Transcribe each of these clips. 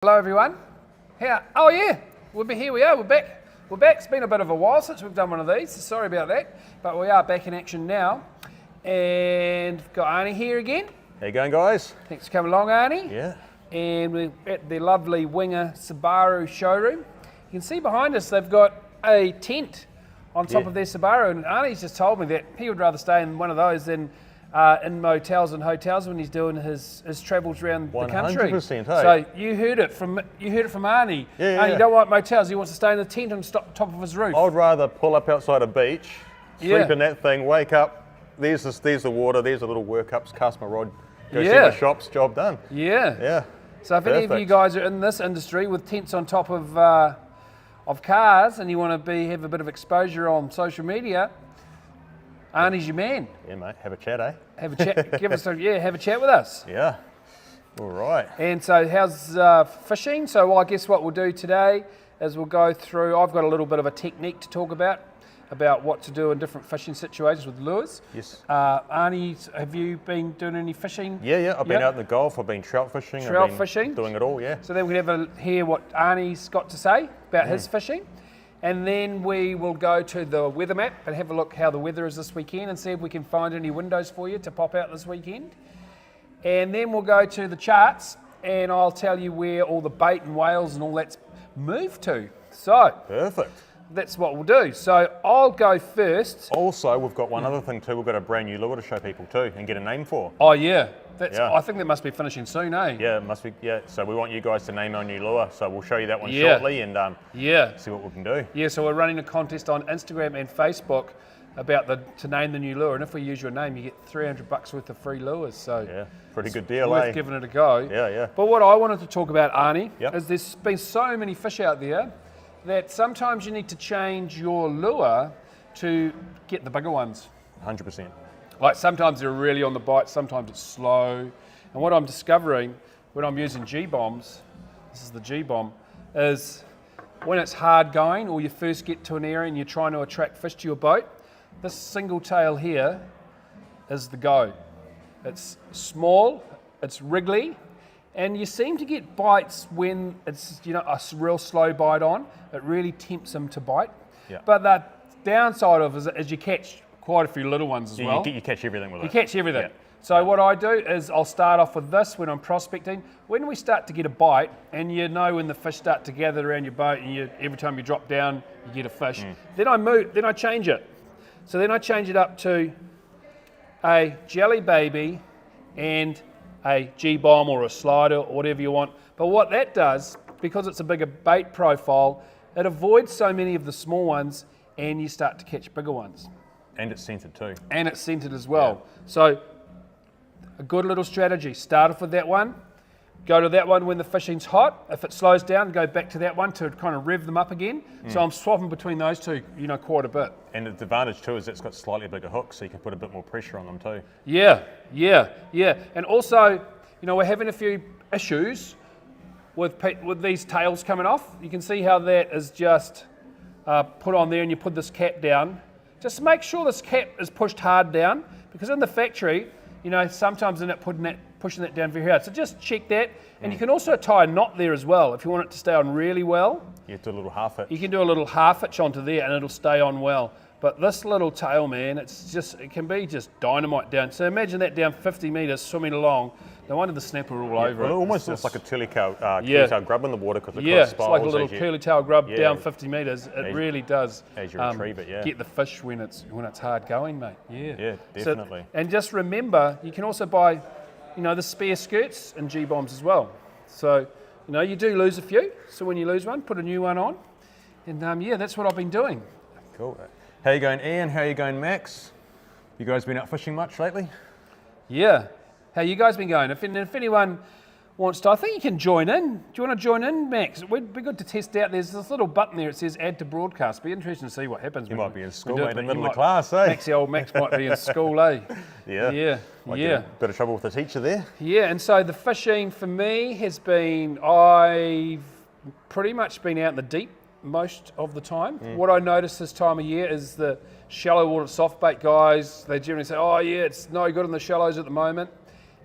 Hello everyone. Here we are. We're back. It's been a bit of a while since we've done one of these. So sorry about that, but we are back in action now, and we've got Arnie here again. How you going, guys? Thanks for coming along, Arnie. Yeah. And we're at the lovely Winger Subaru showroom. You can see behind us they've got a tent on top of their Subaru, and Arnie's just told me that he would rather stay in one of those than in motels and hotels when he's doing his travels around the country. 100%, hey? So you heard it from Arnie. Arnie don't like motels. He wants to stay in the tent on top of his roof. I'd rather pull up outside a beach, sleep in that thing, wake up. There's the water. There's the little workups. Cast my rod. Go see my shops. Job done. Yeah. So if any of you guys are in this industry with tents on top of cars and you want to have a bit of exposure on social media, Arnie's your man. Yeah, mate. Have a chat, eh? Have a chat. Have a chat with us. Yeah. All right. And so how's fishing? So I guess what we'll do today is we'll go through, I've got a little bit of a technique to talk about what to do in different fishing situations with lures. Yes. Arnie, have you been doing any fishing? Yeah. I've been out in the Gulf. I've been trout fishing. Doing it all, yeah. So then we're going to hear what Arnie's got to say about his fishing. And then we will go to the weather map and have a look how the weather is this weekend and see if we can find any windows for you to pop out this weekend. And then we'll go to the charts and I'll tell you where all the bait and whales and all that's moved to. So perfect. That's what we'll do. So I'll go first. Also, we've got one other thing too. We've got a brand new lure to show people too and get a name for. Oh yeah. I think that must be finishing soon, eh? Yeah, it must be. Yeah, so we want you guys to name our new lure. So we'll show you that one shortly and see what we can do. Yeah, so we're running a contest on Instagram and Facebook about to name the new lure, and if we use your name, you get $300 worth of free lures. So yeah, pretty good deal, worth giving it a go. Yeah. But what I wanted to talk about, Arnie, is there's been so many fish out there that sometimes you need to change your lure to get the bigger ones. 100%. Like sometimes they're really on the bite, sometimes it's slow. And what I'm discovering when I'm using G-bombs, this is the G-bomb, is when it's hard going or you first get to an area and you're trying to attract fish to your boat, this single tail here is the go. It's small, it's wriggly, and you seem to get bites when it's a real slow bite on. It really tempts them to bite. Yeah. But the downside of it is you catch quite a few little ones as well. You catch everything with it. You catch everything. Yeah. So what I do is I'll start off with this when I'm prospecting. When we start to get a bite, and when the fish start to gather around your boat, and every time you drop down, you get a fish. Then I change it. So then I change it up to a jelly baby and a G-bomb or a slider or whatever you want. But what that does, because it's a bigger bait profile, it avoids so many of the small ones, and you start to catch bigger ones. And it's scented too. And it's scented as well. Yeah. So a good little strategy. Start off with that one. Go to that one when the fishing's hot. If it slows down, go back to that one to kind of rev them up again. So I'm swapping between those two, quite a bit. And the advantage too is it's got slightly bigger hooks, so you can put a bit more pressure on them too. Yeah. And also, we're having a few issues with these tails coming off. You can see how that is just put on there, and you put this cap down. Just make sure this cap is pushed hard down, because in the factory, sometimes they're not pushing that down very hard. So just check that. And you can also tie a knot there as well if you want it to stay on really well. You do a little half hitch. You can do a little half hitch onto there and it'll stay on well. But this little tail, man, it can be just dynamite down. So imagine that down 50 metres swimming along. No wonder the snapper are all over it. It almost looks like a curly tail grub in the water because it kind of spirals. It's like a little curly tail grub down 50 metres. It really does as you retrieve it, get the fish when it's hard going, mate. Yeah, definitely. And just remember, you can also buy, the spare skirts and G-bombs as well. So, you do lose a few. So when you lose one, put a new one on. And that's what I've been doing. Cool. How you going, Ian? How you going, Max? You guys been out fishing much lately? Yeah. How you guys been going? If anyone wants to, I think you can join in. Do you want to join in, Max? It would be good to test out. There's this little button there. It says add to broadcast. Be interesting to see what happens. You might be in school, in the middle of class, eh? Max might be in school, eh? Yeah. Get a bit of trouble with the teacher there. Yeah, and so the fishing for me has been, I've pretty much been out in the deep most of the time. What I notice this time of year is the shallow water soft bait guys, they generally say, oh yeah, it's no good in the shallows at the moment.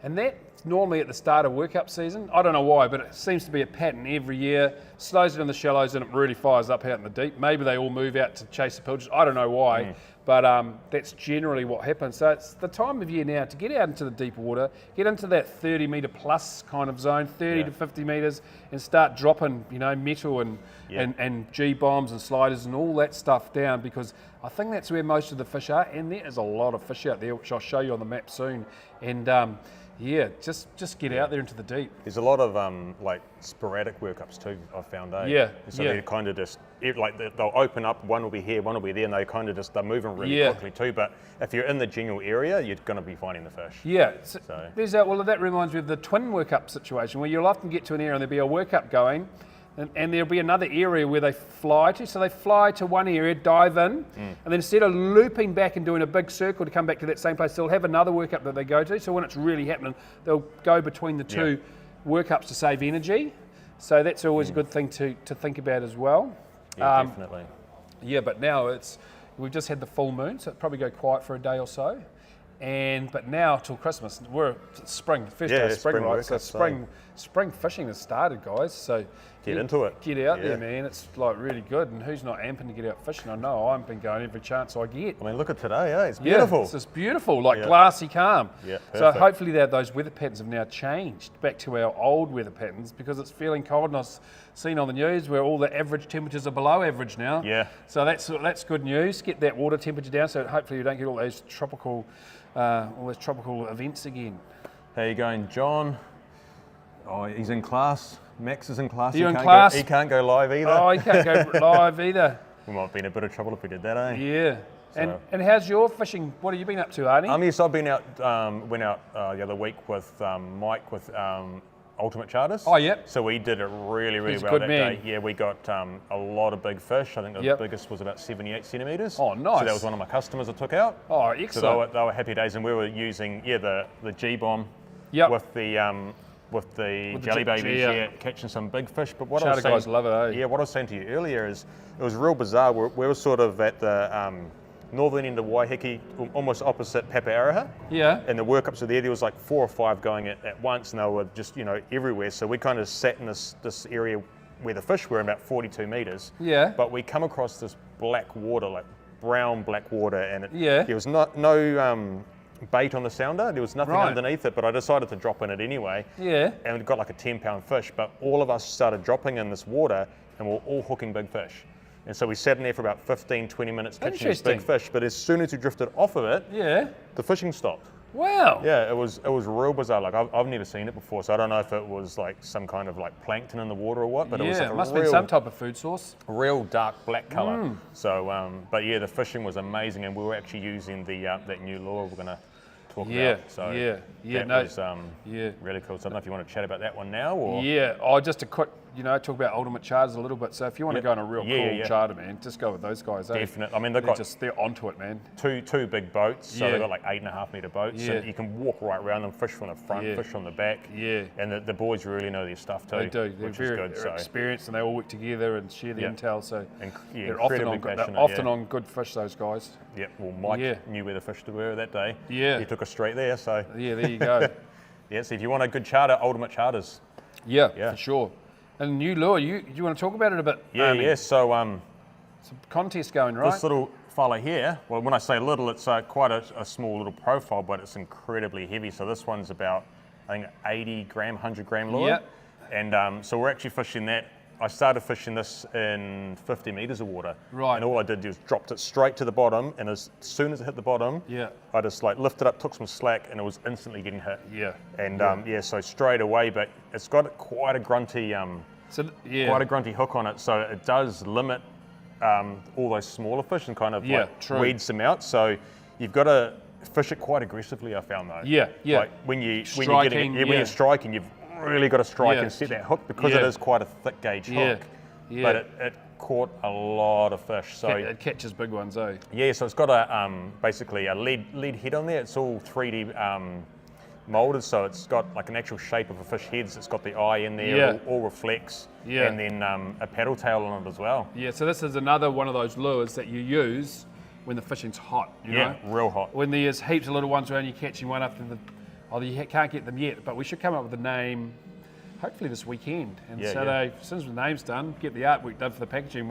And that normally at the start of workup season. I don't know why, but it seems to be a pattern every year. Slows it in the shallows and it really fires up out in the deep. Maybe they all move out to chase the pilchards. I don't know why, but that's generally what happens. So it's the time of year now to get out into the deeper water, get into that 30 metre plus kind of zone, 30 to 50 metres, and start dropping, metal and G-bombs and sliders and all that stuff down, because I think that's where most of the fish are, and there is a lot of fish out there, which I'll show you on the map soon. And just get out there into the deep. There's a lot of like sporadic workups too, I've found. So they're kind of just they'll open up, one will be here, one will be there, and they're moving really quickly too. But if you're in the general area, you're going to be finding the fish. Yeah. So that reminds me of the twin workup situation, where you'll often get to an area and there'll be a workup going, and there'll be another area where they fly to. So they fly to one area, dive in, and then instead of looping back and doing a big circle to come back to that same place, they'll have another workup that they go to. So when it's really happening, they'll go between the two workups to save energy. So that's always a good thing to think about as well. Yeah, definitely. Yeah, but now we've just had the full moon, so it'll probably go quiet for a day or so. But now till Christmas, we're spring, first day of spring, right? So spring fishing has started, guys. So get into it. Get out there, man. It's like really good. And who's not amping to get out fishing? I know I've been going every chance I get. I mean, look at today, It's beautiful. It's just beautiful, like glassy calm. Yeah, so hopefully those weather patterns have now changed back to our old weather patterns, because it's feeling cold, and I've seen on the news where all the average temperatures are below average now. Yeah. So that's good news. Get that water temperature down, so hopefully you don't get all those tropical events again. How you going, John? Oh, he's in class. Max is in class. Are you in class? He can't go live either. Oh, he can't go live either. We might be in a bit of trouble if we did that, eh? Yeah. So. And how's your fishing? What have you been up to, Arnie? Yes, I've been out. Went out the other week with Mike with Ultimate Charters. Oh, yep. So we did it really He's well good that man. day. Yeah, we got a lot of big fish. I think the biggest was about 78 centimetres. Oh, nice. So that was one of my customers I took out. Oh, excellent. So they were happy days, and we were using the G-bomb with the jelly babies, catching some big fish. But what Charter guys love it, eh? Yeah, what I was saying to you earlier is it was real bizarre. We were sort of at the northern end of Waiheke, almost opposite Papaaraha. Yeah. And the workups were there. There was like 4 or 5 going at once, and they were just everywhere. So we kind of sat in this area where the fish were, about 42 metres. Yeah. But we come across this black water, like brown black water, and there was no bait on the sounder. There was nothing underneath it, but I decided to drop in it anyway. Yeah. And we got like a 10-pound fish, but all of us started dropping in this water, and we're all hooking big fish. And so we sat in there for about 15, 20 minutes catching these big fish, but as soon as we drifted off of it, the fishing stopped. Wow. Yeah, it was real bizarre. Like I've never seen it before, so I don't know if it was like some kind of like plankton in the water or what, but it was like it must have been some type of food source. Real dark black colour. So, but yeah, the fishing was amazing, and we were actually using that new lure we're gonna talk about. So that was really cool. So I don't know if you want to chat about that one now, or just a quick, talk about Ultimate Charters a little bit. So if you want to go on a real cool charter, man, just go with those guys. Definitely. I mean, they're onto it, man. Two big boats. So they've got like 8.5 metre boats. So you can walk right around them, fish from the front, fish from the back. Yeah. And the boys really know their stuff too. They do. They're very experienced, and they all work together and share the intel. So they're often on good fish, those guys. Yeah. Well, Mike knew where the fish were that day. Yeah. He took us straight there. So yeah, there you go. So if you want a good charter, Ultimate Charters. Yeah, for sure. And new lure, you want to talk about it a bit? So some contest going, right? This little fella here, well, when I say little, it's quite a small little profile, but it's incredibly heavy. So this one's about, I think, 80 gram, 100 gram lure. Yep. And so we're actually fishing that. I started fishing this in 50 metres of water. Right. And all I did was dropped it straight to the bottom, and as soon as it hit the bottom, I just like lifted up, took some slack, and it was instantly getting hit. Yeah. And so straight away, but it's got quite a grunty hook on it, so it does limit all those smaller fish and kind of weeds them out. So you've got to fish it quite aggressively, I found though. Yeah. Like when you're striking, you've really got to strike and set that hook, because it is quite a thick gauge hook. But it caught a lot of fish. So it catches big ones, eh? Yeah, so it's got a basically a lead head on there. It's all 3D molded, so it's got like an actual shape of a fish head. It's got the eye in there, all reflects, and then a paddle tail on it as well. Yeah, so this is another one of those lures that you use when the fishing's hot. You know? Real hot. When there's heaps of little ones around, you're catching one after although you can't get them yet, but we should come up with a name hopefully this weekend. And as soon as the name's done, get the artwork done for the packaging,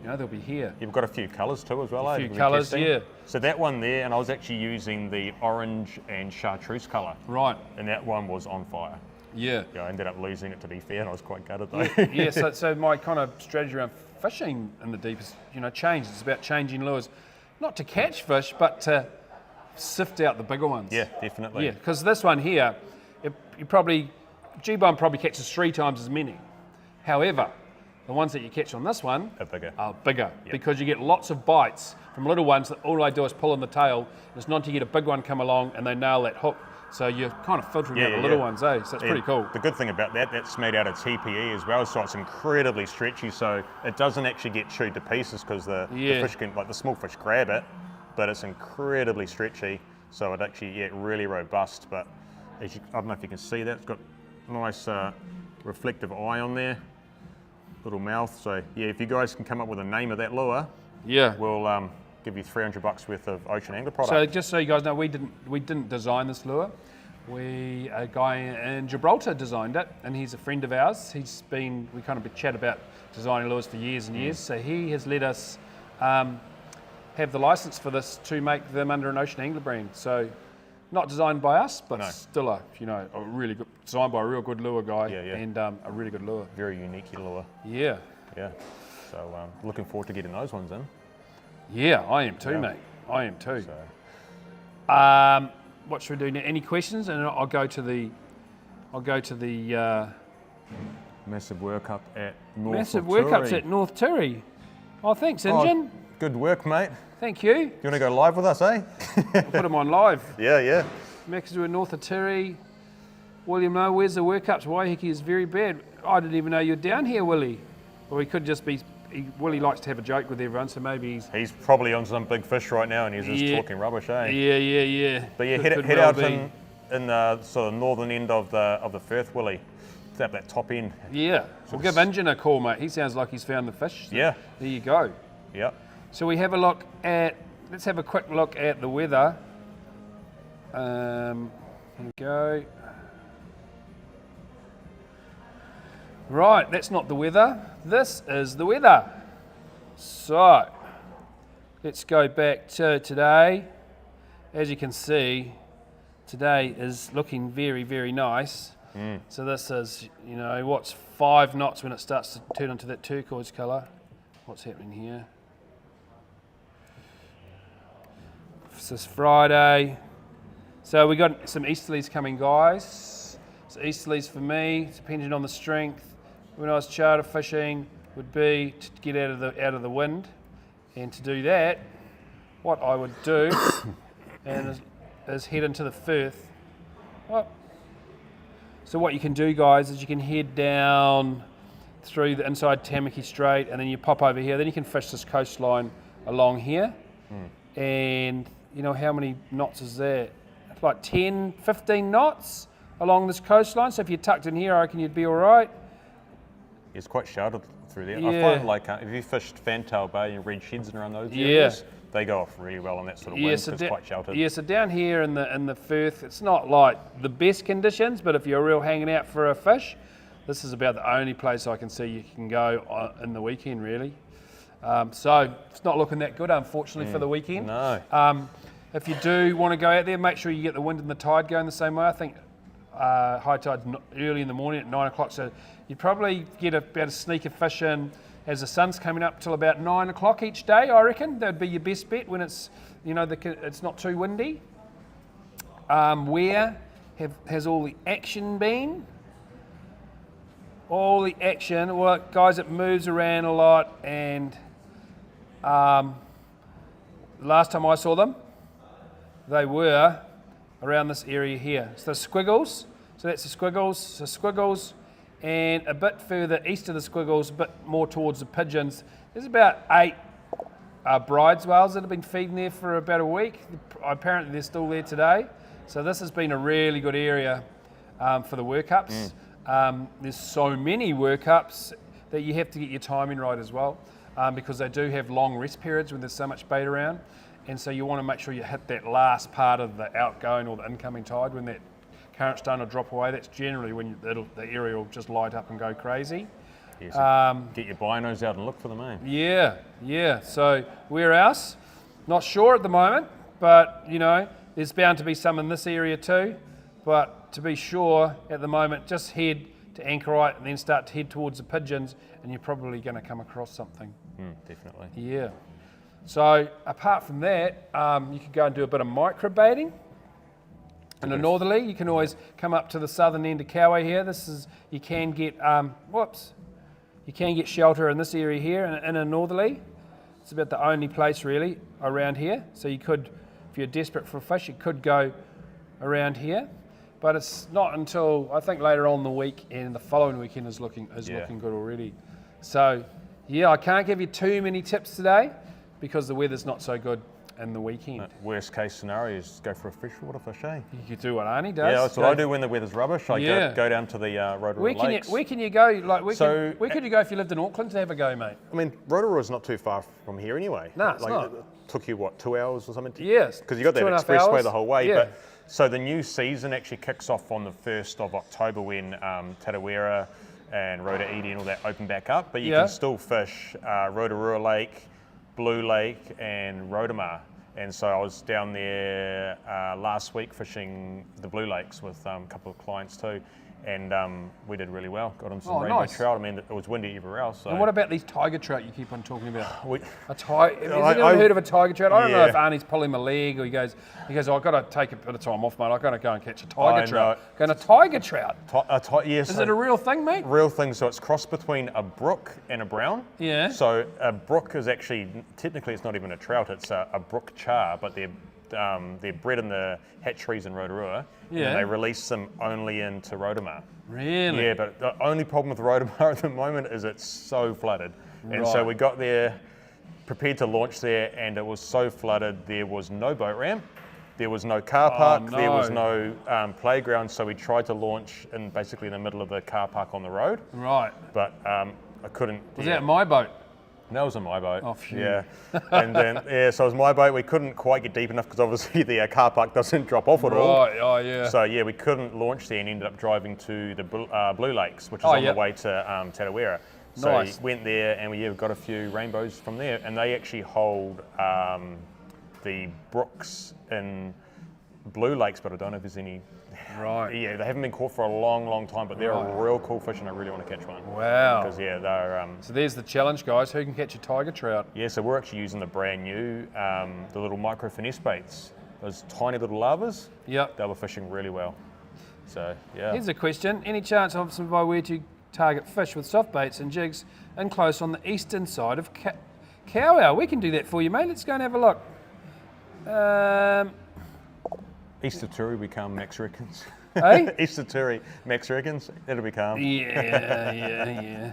they'll be here. You've got a few colours too as well, A few colours, yeah. So that one there, and I was actually using the orange and chartreuse colour. Right. And that one was on fire. Yeah. Yeah, I ended up losing it, to be fair, and I was quite gutted though. Yeah, so my kind of strategy around fishing in the deep is, changed. It's about changing lures, not to catch fish, but to sift out the bigger ones. Yeah, definitely. Yeah, because this one here, G-Bone probably catches 3 times as many. However, the ones that you catch on this one are bigger because you get lots of bites from little ones that all they do is pull on the tail. It's not until you get a big one come along and they nail that hook. So you're kind of filtering out the little ones, eh? So it's pretty cool. The good thing about that's made out of TPE as well, so it's incredibly stretchy, so it doesn't actually get chewed to pieces because the fish can, like the small fish grab it, but it's incredibly stretchy, so it actually, really robust. But I don't know if you can see that, it's got a nice reflective eye on there, little mouth. So if you guys can come up with a name of that lure, we'll give you $300 worth of Ocean Angler product. So just so you guys know, we didn't design this lure. A guy in Gibraltar designed it, and he's a friend of ours. We kind of chat about designing lures for years and years. So he has let us have the license for this to make them under an Ocean Angler brand. So not designed by us, but still a really good, designed by a real good lure guy, and a really good lure. Very unique lure. Yeah. Yeah. So looking forward to getting those ones in. Yeah, I am too, mate. I am too. So. What should we do now? Any questions? And I'll go to the massive workup at North Tirri. Oh, thanks, Injun. Oh, good work, mate. Thank you. You want to go live with us, eh? I'll put them on live. Yeah. Mackenzie at North Tirri. William, no, where's the workups? Waiheke is very bad. I didn't even know you're down here, Willie. Or he could just be. Willie likes to have a joke with everyone, so maybe he's probably on some big fish right now, and he's just talking rubbish, eh? Yeah. But head out in the sort of northern end of the Firth, Willie. It's at that top end. Yeah. We'll give Injun a call, mate. He sounds like he's found the fish. So yeah. There you go. Yeah. So let's have a quick look at the weather. Here we go. Right, that's not the weather. This is the weather. So, let's go back to today. As you can see, today is looking very, very nice. So this is, what's 5 knots when it starts to turn into that turquoise colour. What's happening here? This is Friday. So we got some easterlies coming, guys. So easterlies for me, depending on the strength. When I was charter fishing, would be to get out of the wind, and to do that, what I would do is head into the Firth. Oh. So what you can do, guys, is you can head down through the inside Tamaki Strait, and then you pop over here. Then you can fish this coastline along here, and how many knots is that? It's like 10, 15 knots along this coastline. So if you're tucked in here, I reckon you'd be all right. It's quite sheltered through there. Yeah. I find like if you fished Fantail Bay and Red Sheds and around those areas, they go off really well on that sort of wind because it's quite sheltered. Yeah, so down here in the Firth, it's not like the best conditions, but if you're real hanging out for a fish, this is about the only place I can see you can go in the weekend, really. So it's not looking that good, unfortunately, for the weekend. No. If you do want to go out there, make sure you get the wind and the tide going the same way. I think high tide's early in the morning at 9 o'clock, so you'd probably get about a sneak of fish in as the sun's coming up till about 9 o'clock each day, I reckon. That would be your best bet when it's, it's not too windy. Where has all the action been? All the action, well, guys, it moves around a lot, and last time I saw them, they were around this area here. So the squiggles, so that's the squiggles, and a bit further east of the squiggles, a bit more towards the pigeons. There's about 8 brides whales that have been feeding there for about a week. Apparently they're still there today. So this has been a really good area for the workups. There's so many workups that you have to get your timing right as well, because they do have long rest periods when there's so much bait around. And so you want to make sure you hit that last part of the outgoing or the incoming tide when that current's starting to drop away, that's generally when the area will just light up and go crazy. Yeah, so get your binos out and look for them, eh? Yeah. So where else? Not sure at the moment, but there's bound to be some in this area too. But to be sure, at the moment, just head to Anchorite and then start to head towards the pigeons, and you're probably going to come across something. Definitely. Yeah. So apart from that, you could go and do a bit of microbaiting. In the northerly, you can always come up to the southern end of Kauai here. You can get shelter in this area here in a northerly. It's about the only place really around here. So you could, if you're desperate for fish, you could go around here. But it's not until I think later on in the week, and the following weekend is looking good already. So yeah, I can't give you too many tips today because the weather's not so good in the weekend. Worst case scenario is go for a freshwater fish, eh? You could do what Arnie does. Yeah, that's what I do when the weather's rubbish. I go down to the Rotorua Lakes. Where can you go? Where could you go if you lived in Auckland to have a go, mate? I mean, Rotorua's not too far from here anyway. No, it's not. It took you, 2 hours or something? Yes. Because you got that expressway the whole way. Yeah. But so the new season actually kicks off on the 1st of October when Tarawera and Rotorua and all that open back up. But you can still fish Rotorua Lake, Blue Lake and Rotomar. And so I was down there last week fishing the Blue Lakes with a couple of clients too. And we did really well. Got them some rainbow trout. I mean, it was windy everywhere else. So. And what about these tiger trout you keep on talking about? Has anyone heard of a tiger trout? I don't know if Arnie's pulling my leg or he goes, I've got to take a bit of time off, mate. I've got to go and catch a tiger trout. Going to tiger trout? Yes. Is it a real thing, mate? Real thing. So it's crossed between a brook and a brown. Yeah. So a brook is actually, technically it's not even a trout. It's a brook char, but they're bred in the hatcheries in Rotorua. Yeah. And they release them only into Rotomar. Really? Yeah, but the only problem with Rotomar at the moment is it's so flooded. And so we got there, prepared to launch there, and it was so flooded, there was no boat ramp, there was no car park, there was no playground, so we tried to launch basically in the middle of the car park on the road. Right. But I couldn't. Was that my boat? That was in my boat. Oh, phew. Yeah. And then, so it was my boat. We couldn't quite get deep enough because obviously the car park doesn't drop off at all. Right, oh yeah. So yeah, we couldn't launch there and ended up driving to the Blue Lakes, which is on the way to Tarawera. So nice. Went there and we got a few rainbows from there. And they actually hold the brooks in Blue Lakes, but I don't know if there's any. Right. Yeah, they haven't been caught for a long, long time, but they're a real cool fish, and I really want to catch one. Wow. Because they're. So there's the challenge, guys. Who can catch a tiger trout? Yeah, so we're actually using the brand new, the little micro finesse baits, those tiny little lavas. Yep. They were fishing really well. So yeah. Here's a question: any chance of some by where to target fish with soft baits and jigs in close on the eastern side of Kauai? We can do that for you, mate. Let's go and have a look. East of Turi become Max Reckons. Hey? East of Turi, Max Reckons. It'll become. Yeah.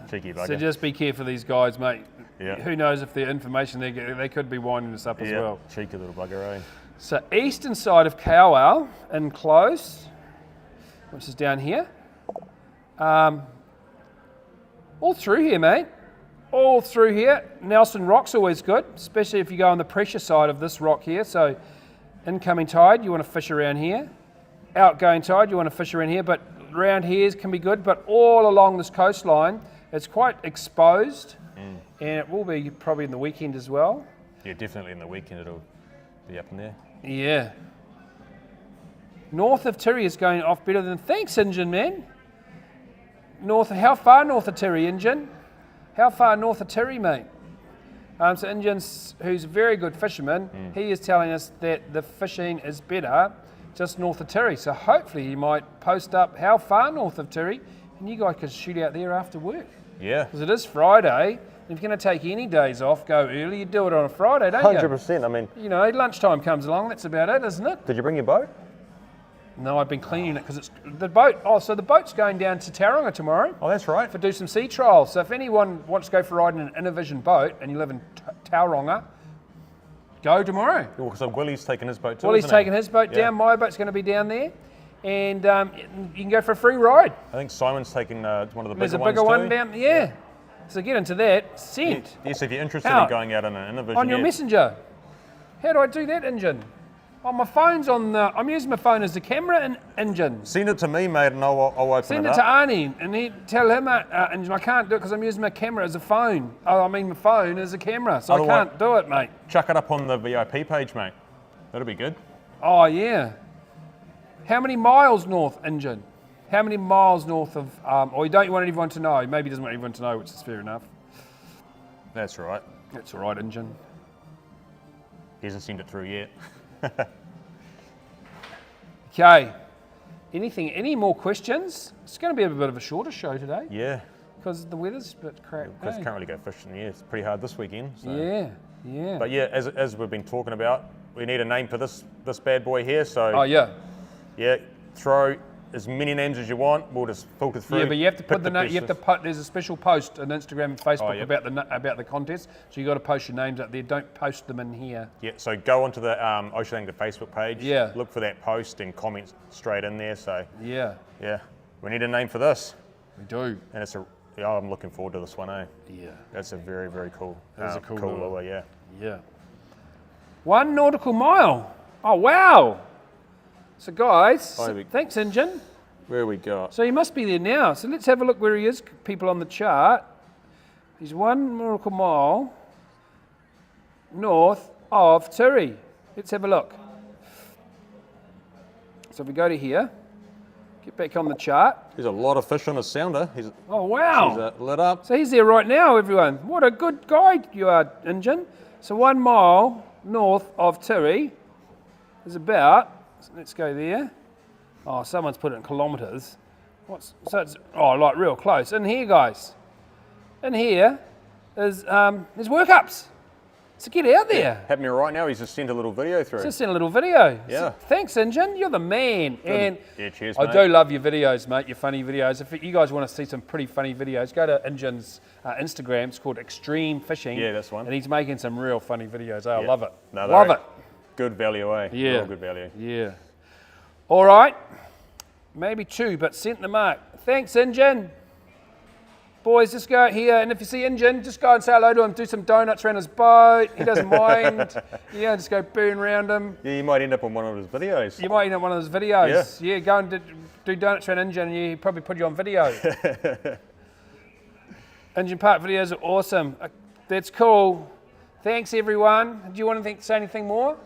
Cheeky bugger. So just be careful, these guys, mate. Yeah. Who knows if their information they could be winding us up as well. Cheeky little bugger, eh? So eastern side of Kauai, in close, which is down here. All through here, mate. All through here. Nelson Rock's always good, especially if you go on the pressure side of this rock here. So incoming tide, you want to fish around here. Outgoing tide, you want to fish around here, but around here can be good. But all along this coastline, it's quite exposed, and it will be probably in the weekend as well. Yeah, definitely in the weekend it'll be up in there. Yeah. North of Tiri is going off better than... Thanks, Injun, man. How far north of Tiri, Injun? How far north of Tiri, mate? So Injun, who's a very good fisherman, he is telling us that the fishing is better just north of Tiri. So hopefully he might post up how far north of Tiri, and you guys could shoot out there after work. Yeah. Because it is Friday. If you're going to take any days off, go early, you do it on a Friday, don't you? 100%, I mean... You know, lunchtime comes along, that's about it, isn't it? Did you bring your boat? No, I've been cleaning it because it's the boat. Oh, so the boat's going down to Tauranga tomorrow. Oh, that's right. For do some sea trials. So if anyone wants to go for a ride in an Innovision boat and you live in Tauranga, go tomorrow. So Willie's taking his boat too. Willie's taking his boat down. My boat's going to be down there, and you can go for a free ride. I think Simon's taking one of the bigger ones. There's a bigger one down. Yeah. So get into that. Sent. Yes, if you're interested in going out on an Innovision. On your messenger. How do I do that, Injun? Oh, my phone's on the... I'm using my phone as the camera engine. Send it to me, mate, and I'll open it up. Send it to Arnie, and tell him, engine, I can't do it because I'm using my camera as a phone. Oh, I mean my phone as a camera, so I can't do it, mate. Chuck it up on the VIP page, mate. That'll be good. Oh, yeah. How many miles north, engine? How many miles north of... or you don't want everyone to know. Maybe he doesn't want everyone to know, which is fair enough. That's right. That's all right, engine. He hasn't sent it through yet. Okay. Any more questions? It's going to be a bit of a shorter show today. Yeah. Because the weather's a bit crap. Because can't really go fishing. Yeah, it's pretty hard this weekend. So. Yeah. But yeah, as we've been talking about, we need a name for this bad boy here. So. Oh yeah. Yeah. Throw as many names as you want. We'll just filter through. Yeah, but you have to put the name. You have to put. There's a special post on Instagram and Facebook about the contest. So you got to post your names up there. Don't post them in here. Yeah. So go onto the Ocean Angler Facebook page. Yeah. Look for that post and comment straight in there. So. Yeah. Yeah. We need a name for this. We do. And it's I'm looking forward to this one, eh? Yeah. That's a very, very cool. That's a cool lure. Yeah. Yeah. 1 nautical mile. Oh wow. So guys, thanks, engine. Where we got? So he must be there now. So let's have a look where he is, people on the chart. He's 1 nautical mile north of Turi. Let's have a look. So if we go to here, get back on the chart. There's a lot of fish on his sounder. Oh wow. He's lit up. So he's there right now, everyone. What a good guide you are, engine. So 1 mile north of Turi is about... So let's go there. Oh, someone's put it in kilometres. So it's like real close. In here, guys. In here is there's workups. So get out there. Happening right now. He's just sent a little video through. Just sent a little video. Yeah. So, thanks, engine. You're the man. Good. And yeah, cheers, I mate. do love your videos, mate. Your funny videos. If you guys want to see some pretty funny videos, go to Engine's Instagram. It's called Extreme Fishing. Yeah, that's one. And he's making some real funny videos. I love it. No, love it. Good value, eh? Yeah. Real good value. Yeah. All right. Maybe 2, but sent the mark. Thanks, Engine. Boys, just go out here, and if you see Engine, just go and say hello to him. Do some donuts around his boat. He doesn't mind. Yeah, just go burn around him. Yeah, you might end up on one of his videos. You might end up on one of his videos. Yeah, go and do donuts around Engine, and he probably put you on video. Engine Park videos are awesome. That's cool. Thanks, everyone. Do you want to say anything more?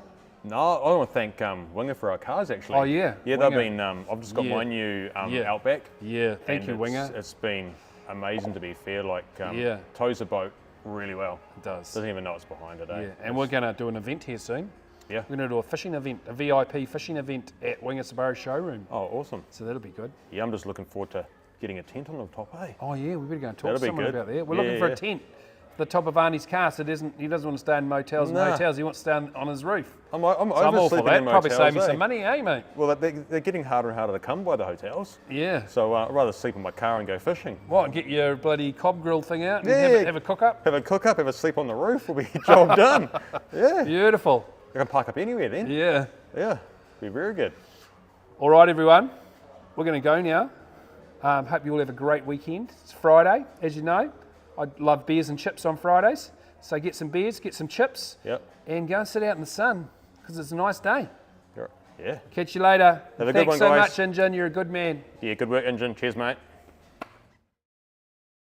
No, I want to thank Winger for our cars, actually. Oh, yeah. Yeah, Winger. they've been, I've just got my new Outback. Yeah, thank you, Winger. It's been amazing, to be fair. Like, tows the boat really well. It does. Doesn't even know it's behind it, eh? Yeah, and we're going to do an event here soon. Yeah. We're going to do a fishing event, a VIP fishing event at Winger Subaru showroom. Oh, awesome. So that'll be good. Yeah, I'm just looking forward to getting a tent on the top, eh? Oh, yeah, we better go and talk to someone about that. We're Yeah, looking for a tent. The top of Arnie's car, so he doesn't want to stay in motels and hotels. He wants to stay on his roof. I'm all for that. In Probably motels, save me some money, eh, mate? Well, they're getting harder and harder to come by, the hotels. Yeah. So I'd rather sleep in my car and go fishing. What, get your bloody cob grill thing out and have a cook-up? Have a cook-up, have a sleep on the roof, will be job done. Yeah. Beautiful. I can park up anywhere then. Yeah. Yeah, be very good. All right, everyone. We're going to go now. Hope you all have a great weekend. It's Friday, as you know. I love beers and chips on Fridays. So get some beers, get some chips, and go and sit out in the sun, because it's a nice day. Yeah. Catch you later. Have a Thanks good one, so guys. much, Engine. You're a good man. Yeah, good work, Engine. Cheers, mate.